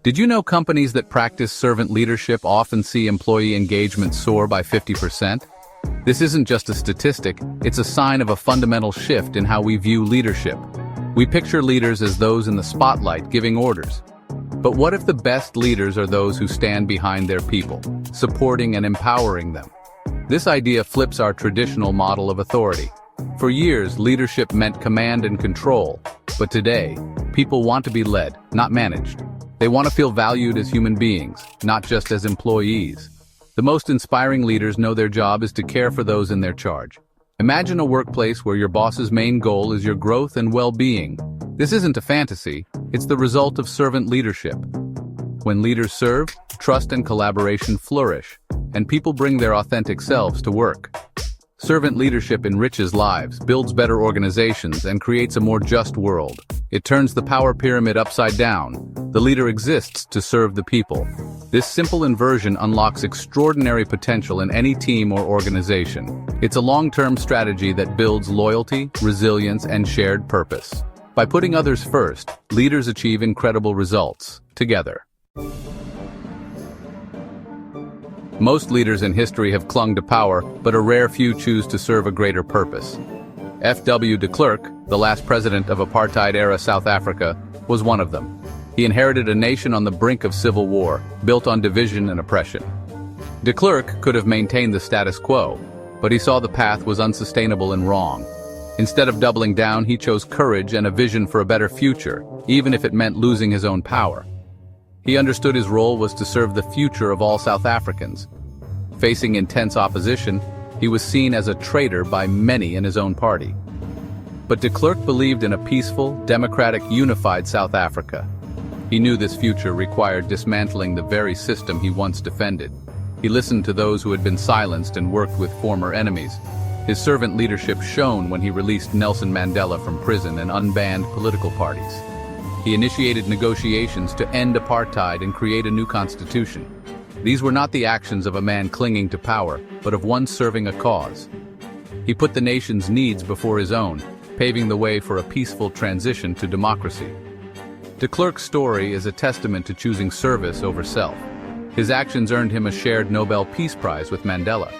Did you know companies that practice servant leadership often see employee engagement soar by 50%? This isn't just a statistic, it's a sign of a fundamental shift in how we view leadership. We picture leaders as those in the spotlight giving orders. But what if the best leaders are those who stand behind their people, supporting and empowering them? This idea flips our traditional model of authority. For years, leadership meant command and control, but today, people want to be led, not managed. They want to feel valued as human beings, not just as employees. The most inspiring leaders know their job is to care for those in their charge. Imagine a workplace where your boss's main goal is your growth and well-being. This isn't a fantasy, it's the result of servant leadership. When leaders serve, trust and collaboration flourish, and people bring their authentic selves to work. Servant leadership enriches lives, builds better organizations, and creates a more just world. It turns the power pyramid upside down. The leader exists to serve the people. This simple inversion unlocks extraordinary potential in any team or organization. It's a long-term strategy that builds loyalty, resilience, and shared purpose. By putting others first, leaders achieve incredible results, together. Most leaders in history have clung to power, but a rare few choose to serve a greater purpose. F.W. de Klerk, the last president of apartheid-era South Africa, was one of them. He inherited a nation on the brink of civil war, built on division and oppression. De Klerk could have maintained the status quo, but he saw the path was unsustainable and wrong. Instead of doubling down, he chose courage and a vision for a better future, even if it meant losing his own power. He understood his role was to serve the future of all South Africans. Facing intense opposition, he was seen as a traitor by many in his own party. But de Klerk believed in a peaceful, democratic, unified South Africa. He knew this future required dismantling the very system he once defended. He listened to those who had been silenced and worked with former enemies. His servant leadership shone when he released Nelson Mandela from prison and unbanned political parties. He initiated negotiations to end apartheid and create a new constitution. These were not the actions of a man clinging to power, but of one serving a cause. He put the nation's needs before his own, paving the way for a peaceful transition to democracy. De Klerk's story is a testament to choosing service over self. His actions earned him a shared Nobel Peace Prize with Mandela.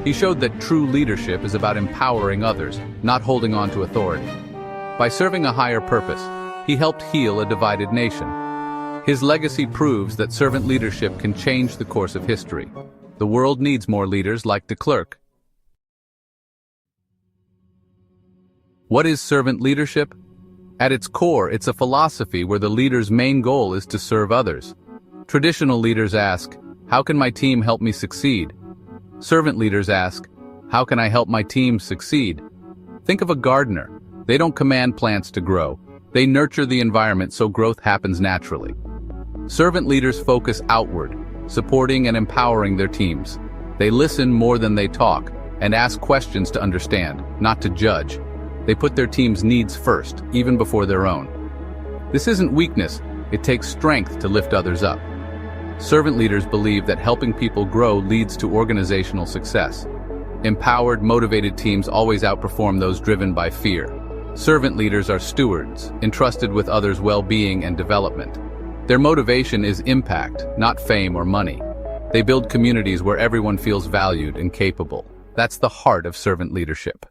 He showed that true leadership is about empowering others, not holding on to authority. By serving a higher purpose, he helped heal a divided nation. His legacy proves that servant leadership can change the course of history. The world needs more leaders like de Klerk. What is servant leadership? At its core, it's a philosophy where the leader's main goal is to serve others. Traditional leaders ask, how can my team help me succeed? Servant leaders ask, how can I help my team succeed? Think of a gardener. They don't command plants to grow. They nurture the environment so growth happens naturally. Servant leaders focus outward, supporting and empowering their teams. They listen more than they talk, and ask questions to understand, not to judge. They put their team's needs first, even before their own. This isn't weakness, it takes strength to lift others up. Servant leaders believe that helping people grow leads to organizational success. Empowered, motivated teams always outperform those driven by fear. Servant leaders are stewards, entrusted with others' well-being and development. Their motivation is impact, not fame or money. They build communities where everyone feels valued and capable. That's the heart of servant leadership.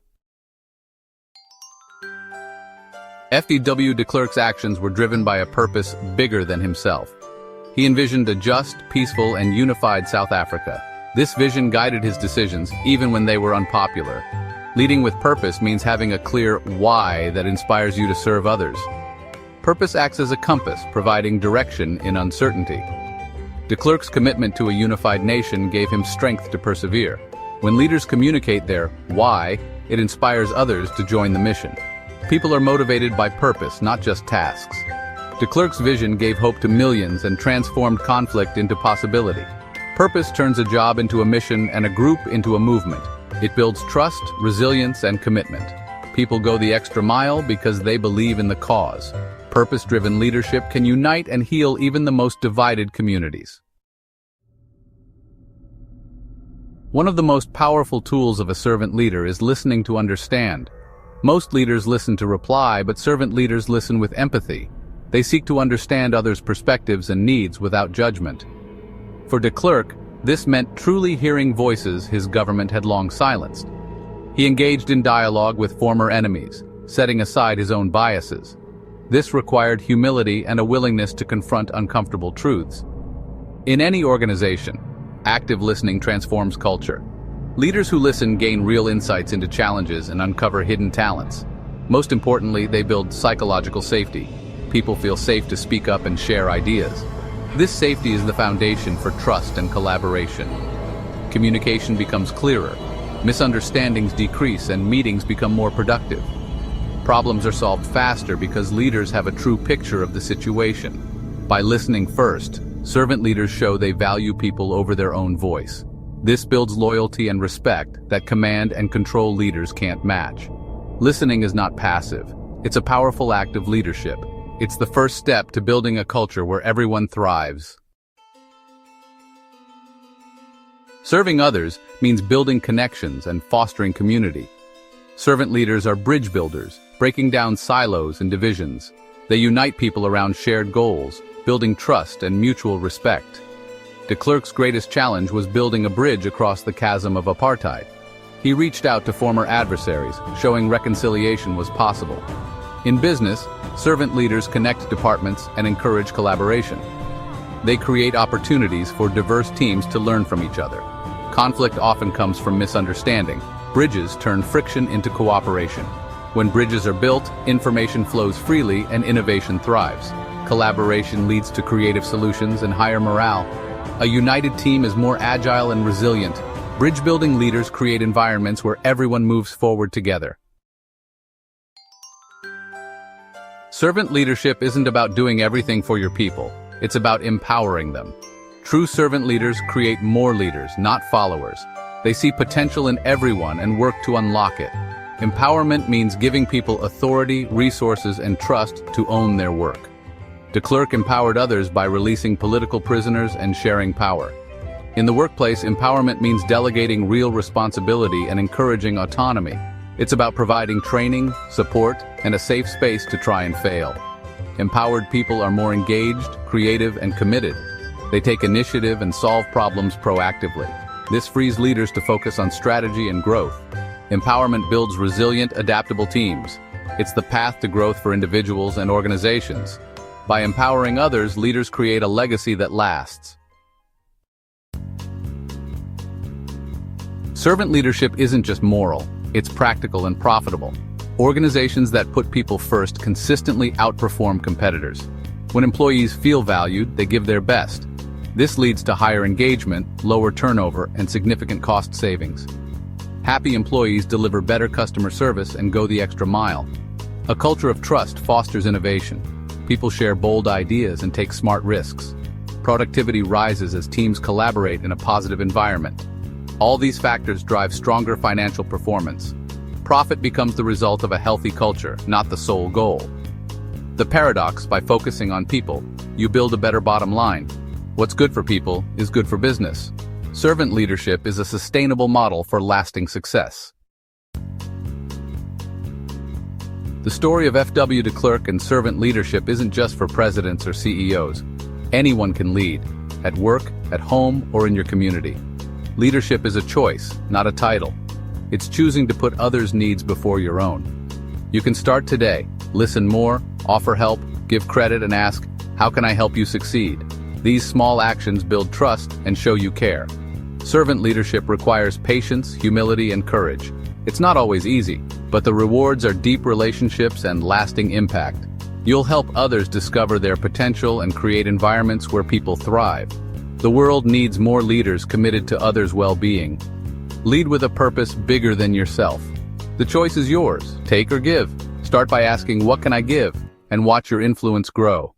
F.W. de Klerk's actions were driven by a purpose bigger than himself. He envisioned a just, peaceful, and unified South Africa. This vision guided his decisions, even when they were unpopular. Leading with purpose means having a clear why that inspires you to serve others. Purpose acts as a compass, providing direction in uncertainty. De Klerk's commitment to a unified nation gave him strength to persevere. When leaders communicate their why, it inspires others to join the mission. People are motivated by purpose, not just tasks. De Klerk's vision gave hope to millions and transformed conflict into possibility. Purpose turns a job into a mission and a group into a movement. It builds trust, resilience, and commitment. People go the extra mile because they believe in the cause. Purpose-driven leadership can unite and heal even the most divided communities. One of the most powerful tools of a servant leader is listening to understand. Most leaders listen to reply, but servant leaders listen with empathy. They seek to understand others' perspectives and needs without judgment. For de Klerk, this meant truly hearing voices his government had long silenced. He engaged in dialogue with former enemies, setting aside his own biases. This required humility and a willingness to confront uncomfortable truths. In any organization, active listening transforms culture. Leaders who listen gain real insights into challenges and uncover hidden talents. Most importantly, they build psychological safety. People feel safe to speak up and share ideas. This safety is the foundation for trust and collaboration. Communication becomes clearer, misunderstandings decrease, and meetings become more productive. Problems are solved faster because leaders have a true picture of the situation. By listening first, servant leaders show they value people over their own voice. This builds loyalty and respect that command and control leaders can't match. Listening is not passive. It's a powerful act of leadership. It's the first step to building a culture where everyone thrives. Serving others means building connections and fostering community. Servant leaders are bridge builders, breaking down silos and divisions. They unite people around shared goals, building trust and mutual respect. De Klerk's greatest challenge was building a bridge across the chasm of apartheid. He reached out to former adversaries, showing reconciliation was possible. In business, servant leaders connect departments and encourage collaboration. They create opportunities for diverse teams to learn from each other. Conflict often comes from misunderstanding. Bridges turn friction into cooperation. When bridges are built, information flows freely and innovation thrives. Collaboration leads to creative solutions and higher morale. A united team is more agile and resilient. Bridge-building leaders create environments where everyone moves forward together. Servant leadership isn't about doing everything for your people. It's about empowering them. True servant leaders create more leaders, not followers. They see potential in everyone and work to unlock it. Empowerment means giving people authority, resources, and trust to own their work. De Klerk empowered others by releasing political prisoners and sharing power. In the workplace, empowerment means delegating real responsibility and encouraging autonomy. It's about providing training, support, and a safe space to try and fail. Empowered people are more engaged, creative, and committed. They take initiative and solve problems proactively. This frees leaders to focus on strategy and growth. Empowerment builds resilient, adaptable teams. It's the path to growth for individuals and organizations. By empowering others, leaders create a legacy that lasts. Servant leadership isn't just moral, it's practical and profitable. Organizations that put people first consistently outperform competitors. When employees feel valued, they give their best. This leads to higher engagement, lower turnover, and significant cost savings. Happy employees deliver better customer service and go the extra mile. A culture of trust fosters innovation. People share bold ideas and take smart risks. Productivity rises as teams collaborate in a positive environment. All these factors drive stronger financial performance. Profit becomes the result of a healthy culture, not the sole goal. The paradox: by focusing on people, you build a better bottom line. What's good for people is good for business. Servant leadership is a sustainable model for lasting success. The story of F.W. de Klerk and servant leadership isn't just for presidents or CEOs. Anyone can lead, at work, at home, or in your community. Leadership is a choice, not a title. It's choosing to put others' needs before your own. You can start today. Listen more, offer help, give credit, and ask, how can I help you succeed? These small actions build trust and show you care. Servant leadership requires patience, humility, and courage. It's not always easy, but the rewards are deep relationships and lasting impact. You'll help others discover their potential and create environments where people thrive. The world needs more leaders committed to others' well-being. Lead with a purpose bigger than yourself. The choice is yours. Take or give. Start by asking, what can I give? And watch your influence grow.